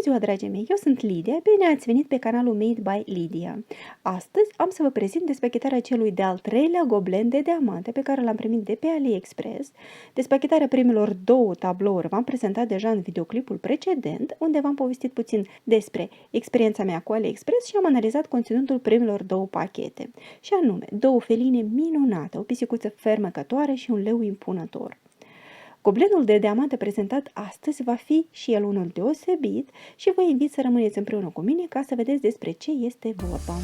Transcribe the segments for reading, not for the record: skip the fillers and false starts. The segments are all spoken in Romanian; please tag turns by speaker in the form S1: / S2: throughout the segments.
S1: ziua, dragii mei! Eu sunt Lidia, bine ați venit pe canalul Made by Lidia. Astăzi am să vă prezint despachetarea celui de-al treilea goblen de diamante pe care l-am primit de pe AliExpress. Despachetarea primelor două tablouri v-am prezentat deja în videoclipul precedent, unde v-am povestit puțin despre experiența mea cu AliExpress și am analizat conținutul primelor două pachete. Și anume, două feline minunate, o pisicuță fermecătoare și un leu impunător. Goblenul de diamante prezentat astăzi va fi și el unul deosebit și vă invit să rămâneți împreună cu mine ca să vedeți despre ce este vorba.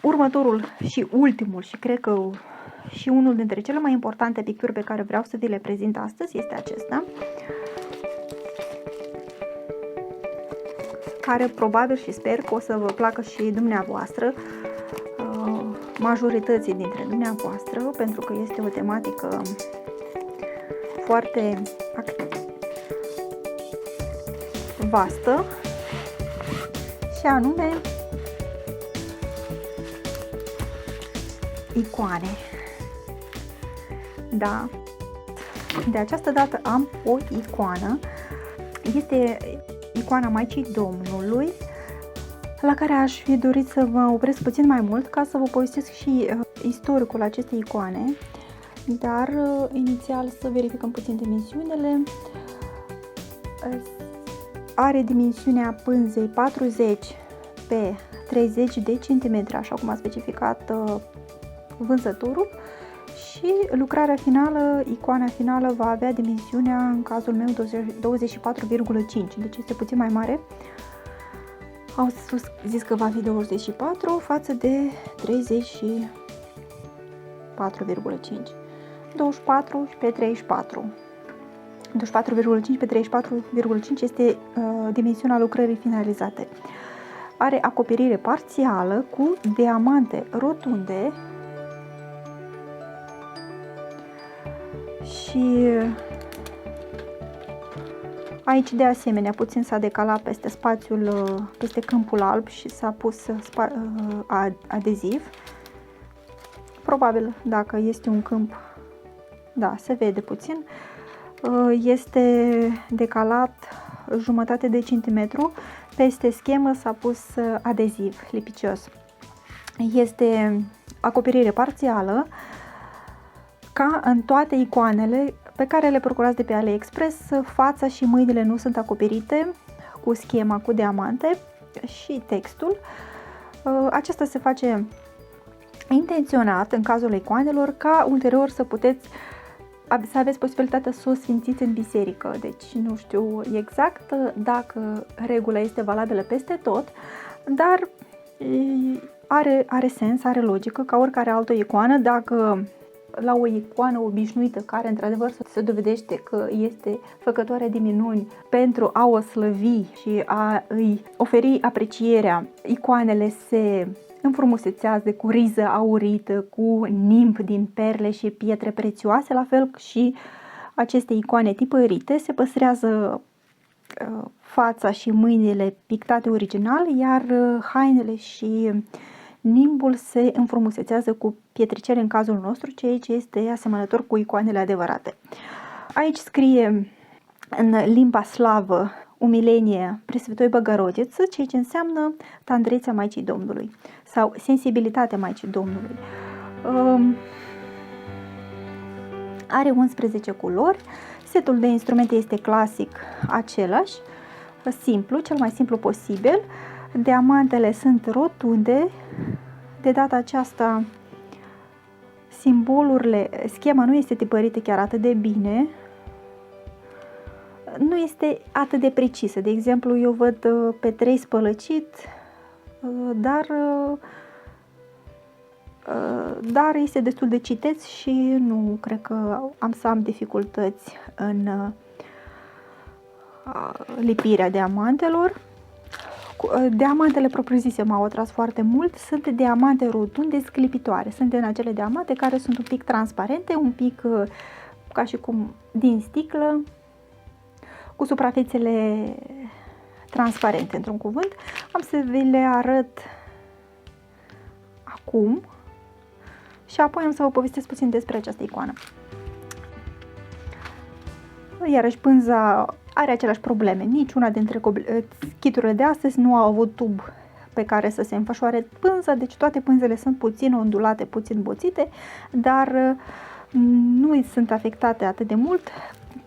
S1: Următorul și ultimul și cred că și unul dintre cele mai importante picturi pe care vreau să vi le prezint astăzi este acesta, care probabil și sper că o să vă placă și dumneavoastră, majorității dintre dumneavoastră, pentru că este o tematică foarte vastă și anume icoane. Da, de această dată am o icoană, este icoana Maicii Domnului, la care aș fi dorit să vă opresc puțin mai mult ca să vă povestesc și istoricul acestei icoane, dar inițial să verificăm puțin dimensiunile. Are dimensiunea pânzei 40 pe 30 de centimetri, așa cum a specificat vânzătorul. Și lucrarea finală, icoana finală, va avea dimensiunea, în cazul meu, 24,5, deci este puțin mai mare. Au zis că va fi 24 față de 34,5. 24 pe 34. 24,5 pe 34,5 este dimensiunea lucrării finalizate. Are acoperire parțială cu diamante rotunde și aici de asemenea puțin s-a decalat peste spațiul, peste câmpul alb și s-a pus adeziv. Probabil dacă este un câmp, da, se vede puțin, este decalat jumătate de centimetru, peste schemă s-a pus adeziv lipicios. Este acoperire parțială, ca în toate icoanele pe care le procurați de pe AliExpress, fața și mâinile nu sunt acoperite cu schema cu diamante și textul. Acesta se face intenționat în cazul icoanelor ca ulterior să să aveți posibilitatea să o sfințiți în biserică. Deci nu știu exact dacă regula este valabilă peste tot, dar are sens, are logică ca oricare altă icoană. Dacă la o icoană obișnuită, care într-adevăr se dovedește că este făcătoare de minuni pentru a o slăvi și a îi oferi aprecierea, icoanele se înfrumusețează cu riză aurită, cu nimb din perle și pietre prețioase, la fel și aceste icoane tipărite se păstrează fața și mâinile pictate original, iar hainele și nimbul se înfrumusețează cu pietricele în cazul nostru, ceea ce este asemănător cu icoanele adevărate. Aici scrie în limba slavă umilenie Presvitoi Băgărodiță, ceea ce înseamnă tandrețea Maicii Domnului sau sensibilitatea Maicii Domnului. Are 11 culori, setul de instrumente este clasic același, simplu, cel mai simplu posibil. Diamantele sunt rotunde, de data aceasta simbolurile, schema nu este tipărită chiar atât de bine, nu este atât de precisă. De exemplu, eu văd pe 3 spălăcit, dar este destul de citeț și nu cred că am să am dificultăți în lipirea diamantelor. Diamantele propriu-zise m-au atras foarte mult, sunt diamante rotunde sclipitoare, sunt din acele diamante care sunt un pic transparente, un pic ca și cum din sticlă, cu suprafețele transparente, într-un cuvânt. Am să vi le arăt acum și apoi am să vă povestesc puțin despre această icoană. Iarăși pânza are aceleași probleme. Niciuna dintre kiturile de astăzi nu au avut tub pe care să se înfășoare pânza, deci toate pânzele sunt puțin ondulate, puțin boțite, dar nu sunt afectate atât de mult.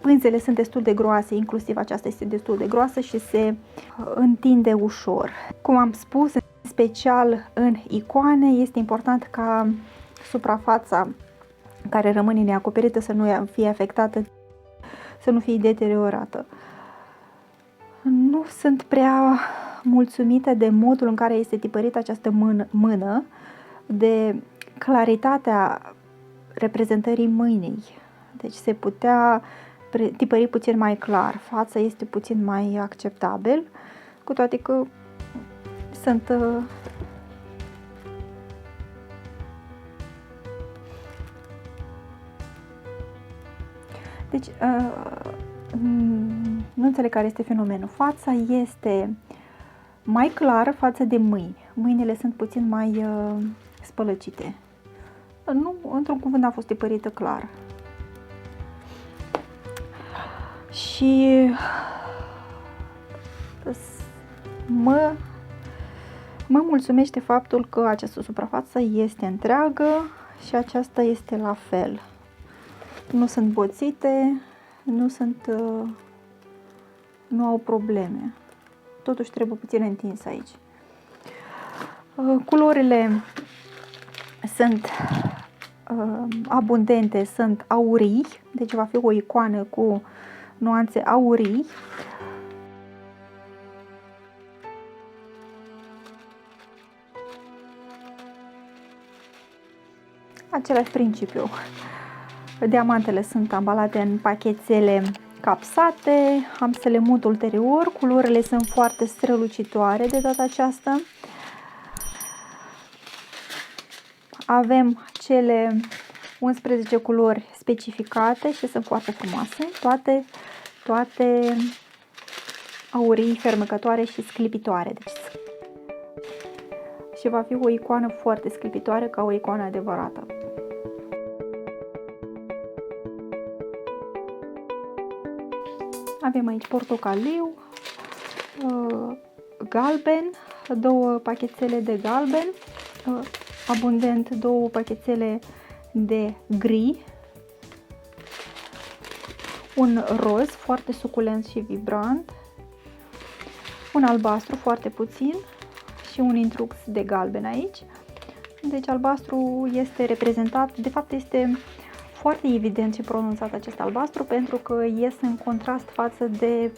S1: Pânzele sunt destul de groase, inclusiv aceasta este destul de groasă și se întinde ușor. Cum am spus, în special în icoane, este important ca suprafața care rămâne neacoperită să nu fie afectată, să nu fie deteriorată. Nu sunt prea mulțumită de modul în care este tipărită această mână, de claritatea reprezentării mâinii. Deci se putea tipări puțin mai clar, fața este puțin mai acceptabil, cu toate că sunt deci nu înțeleg care este fenomenul. Fața este mai clară față de mâini. Mâinile sunt puțin mai spălăcite. Nu, într-un cuvânt, a fost tipărită clar. Și mă mulțumește faptul că această suprafață este întreagă și aceasta este la fel. Nu sunt boțite, nu au probleme. Totuși trebuie puțin întins aici. Culorile sunt abundente, sunt aurii, deci va fi o icoană cu nuanțe aurii. Același principiu. Diamantele sunt ambalate în pachetele capsate, am să le mut ulterior. Culorile sunt foarte strălucitoare de data aceasta. Avem cele 11 culori specificate și sunt foarte frumoase, toate aurii, fermecătoare și sclipitoare. Deci, și va fi o icoană foarte sclipitoare, ca o icoană adevărată. Avem aici portocaliu, galben, 2 pachetele de galben, abundent 2 pachetele de gri, un roz foarte suculent și vibrant, un albastru foarte puțin și un intrux de galben aici. Deci albastru este reprezentat, de fapt este foarte evident și pronunțat acest albastru pentru că iese în contrast față de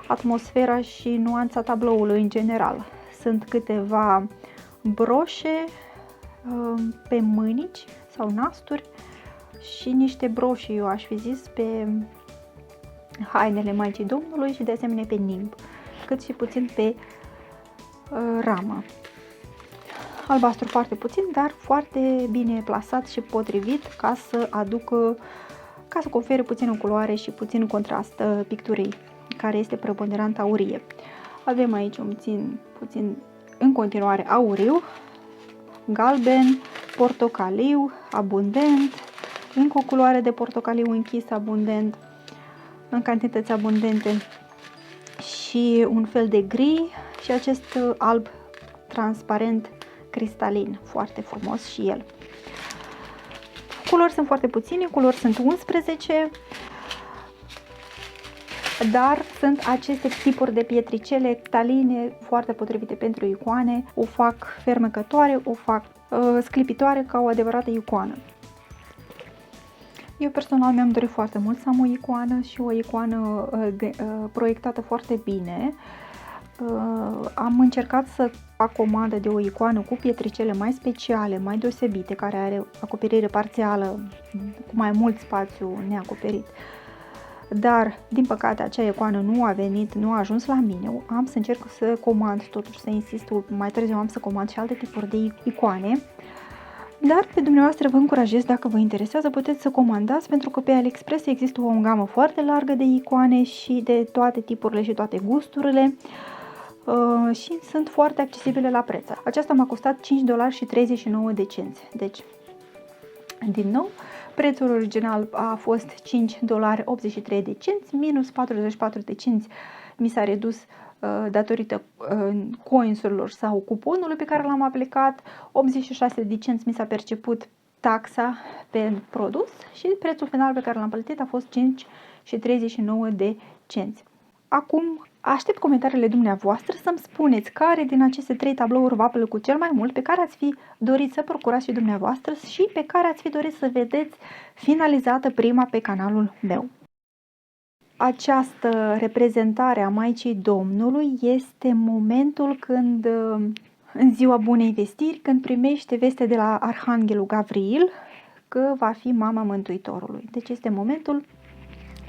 S1: atmosfera și nuanța tabloului în general. Sunt câteva broșe pe mânici sau nasturi și niște broșii, eu aș fi zis, pe hainele Maicii Domnului și de asemenea pe nimb, cât și puțin pe ramă. Albastru foarte puțin, dar foarte bine plasat și potrivit ca să confere puțină culoare și puțin contrast picturii, care este preponderant aurie. Avem aici puțin în continuare auriu, galben, portocaliu, abundent, încă o culoare de portocaliu închis abundent, în cantități abundente, și un fel de gri și acest alb transparent cristalin, foarte frumos și el. Culori sunt foarte puține, culori sunt 11, dar sunt aceste tipuri de pietricele cristalline foarte potrivite pentru icoane, o fac fermecătoare, o fac sclipitoare ca o adevărată icoană. Eu personal mi-am dorit foarte mult să am o icoană și o icoană proiectată foarte bine. Am încercat să fac comandă de o icoană cu pietricele mai speciale, mai deosebite, care are acoperire parțială, cu mai mult spațiu neacoperit. Dar, din păcate, acea icoană nu a venit, nu a ajuns la mine. Am să încerc să comand, totuși să insist, mai târziu am să comand și alte tipuri de icoane. Dar pe dumneavoastră vă încurajez, dacă vă interesează, puteți să comandați, pentru că pe AliExpress există o gamă foarte largă de icoane și de toate tipurile și toate gusturile și sunt foarte accesibile la preț. Aceasta m-a costat $5,39. Deci, din nou, prețul original a fost $5,83, minus 44 de cenți mi s-a redus datorită coinsurilor sau cuponului pe care l-am aplicat, 86 de cenți mi s-a perceput taxa pe produs și prețul final pe care l-am plătit a fost 5,39 de cenți. Acum aștept comentariile dumneavoastră să-mi spuneți care din aceste 3 tablouri v-a plăcut cel mai mult, pe care ați fi dorit să procurați și dumneavoastră și pe care ați fi dorit să vedeți finalizată prima pe canalul meu. Această reprezentare a Maicii Domnului este momentul când, în ziua Bunei Vestiri, când primește veste de la Arhanghelul Gavril că va fi mama Mântuitorului. Deci este momentul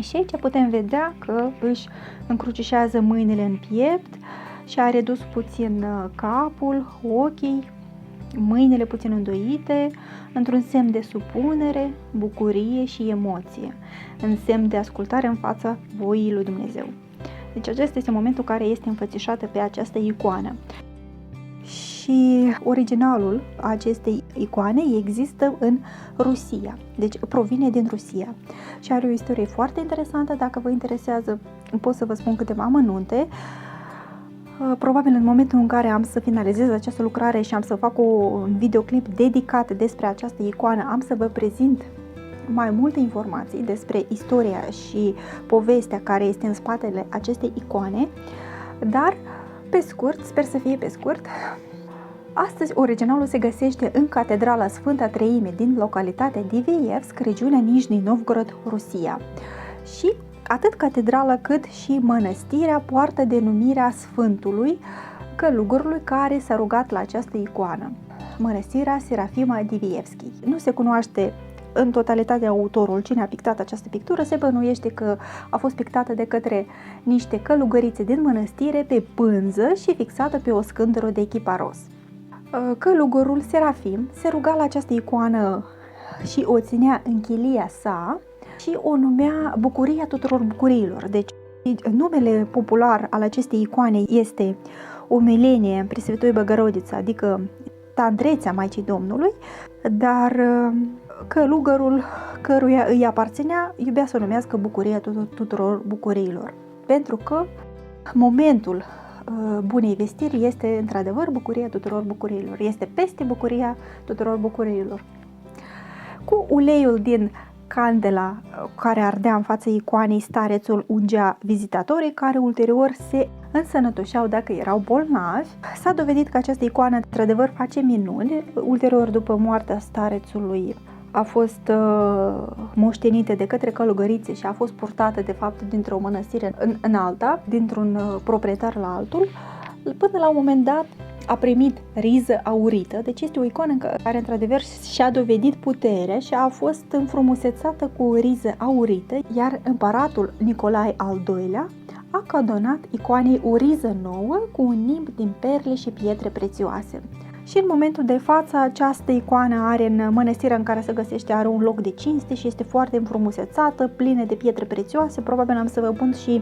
S1: și aici putem vedea că își încrucișează mâinile în piept și a redus puțin capul, ochii, mâinile puțin îndoite, într-un semn de supunere, bucurie și emoție, în semn de ascultare în fața voii lui Dumnezeu. Deci acesta este momentul care este înfățișată pe această icoană. Și originalul acestei icoane există în Rusia, deci provine din Rusia și are o istorie foarte interesantă. Dacă vă interesează, pot să vă spun câteva amănunte. Probabil în momentul în care am să finalizez această lucrare și am să fac un videoclip dedicat despre această icoană, am să vă prezint mai multe informații despre istoria și povestea care este în spatele acestei icoane, dar pe scurt, sper să fie pe scurt, astăzi originalul se găsește în Catedrala Sfânta Treime din localitatea Divievsk, regiunea Nijni Novgorod, Rusia. Și atât catedrala cât și mănăstirea poartă denumirea Sfântului Călugărului care s-a rugat la această icoană, mănăstirea Serafima Divievski. Nu se cunoaște în totalitate autorul cine a pictat această pictură, se bănuiește că a fost pictată de către niște călugărițe din mănăstire pe pânză și fixată pe o scândură de chiparos. Călugărul Serafim se ruga la această icoană și o ținea în chilia sa și o numea Bucuria tuturor bucuriilor. Deci numele popular al acestei icoane este Umilenie Presvitoi Băgărodița, adică Tandrețea Maicii Domnului, dar călugărul căruia îi aparținea iubea să o numească Bucuria tuturor bucuriilor, pentru că momentul Bunei Vestiri este într-adevăr bucuria tuturor bucuriilor, este peste bucuria tuturor bucuriilor. Cu uleiul din candela care ardea în fața icoanei, starețul ungea vizitatorii care ulterior se însănătoșeau dacă erau bolnavi. S-a dovedit că această icoană într-adevăr face minuni. Ulterior, după moartea starețului, a fost moștenită de către călugărițe și a fost purtată de fapt dintr-o mănăstire în alta, dintr-un proprietar la altul, până la un moment dat a primit riză aurită. Deci este o icoană care într-adevăr și-a dovedit puterea și a fost înfrumusețată cu riză aurită, iar împăratul Nicolae al II-lea a cadonat icoanei o riză nouă cu un nimb din perle și pietre prețioase. Și în momentul de față această icoană are în mănăstirea în care se găsește are un loc de cinste și este foarte înfrumusețată, plină de pietre prețioase. Probabil am să vă pun și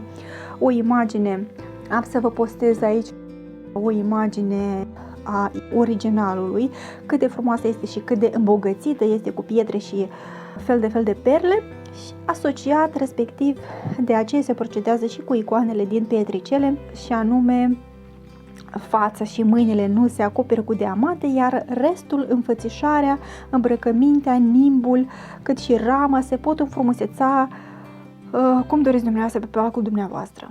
S1: o imagine, am să vă postez aici o imagine a originalului, cât de frumoasă este și cât de îmbogățită este cu pietre și fel de perle, și asociat respectiv de aceea se procedează și cu icoanele din pietricele, și anume fața și mâinile nu se acoperă cu diamante, iar restul, înfățișarea, îmbrăcămintea, nimbul, cât și rama se pot înfrumuseța cum doriți dumneavoastră, pe placul dumneavoastră.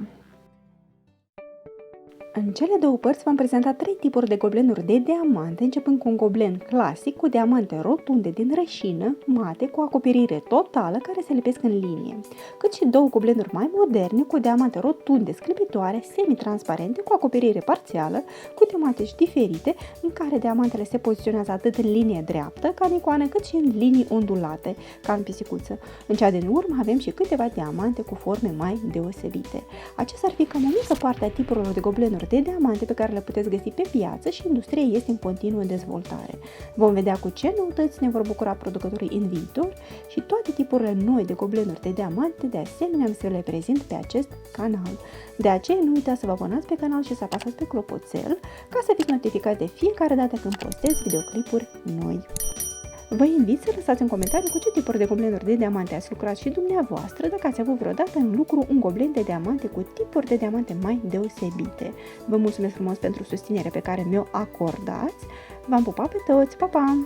S1: În cele două părți v-am prezentat 3 tipuri de goblenuri de diamante, începând cu un goblen clasic cu diamante rotunde din rășină, mate, cu acoperire totală, care se lipesc în linie, cât și 2 goblenuri mai moderne cu diamante rotunde sclipitoare, semi-transparente, cu acoperire parțială, cu tematici diferite, în care diamantele se poziționează atât în linie dreaptă, ca în icoană, cât și în linii ondulate, ca în pisicuță. În cea din urmă avem și câteva diamante cu forme mai deosebite. Acesta ar fi cam o mică parte a tipurilor de goblenuri goblenuri de diamante pe care le puteți găsi pe piață și industria este în continuă dezvoltare. Vom vedea cu ce noutăți ne vor bucura producătorii în viitor și toate tipurile noi de goblenuri de diamante, de asemenea am să le prezint pe acest canal. De aceea nu uitați să vă abonați pe canal și să apăsați pe clopoțel ca să fiți notificați de fiecare dată când postez videoclipuri noi. Vă invit să lăsați în comentarii cu ce tipuri de goblenuri de diamante ați lucrat și dumneavoastră, dacă ați avut vreodată în lucru un goblen de diamante cu tipuri de diamante mai deosebite. Vă mulțumesc frumos pentru susținerea pe care mi-o acordați. V-am pupat pe toți, pa, pa!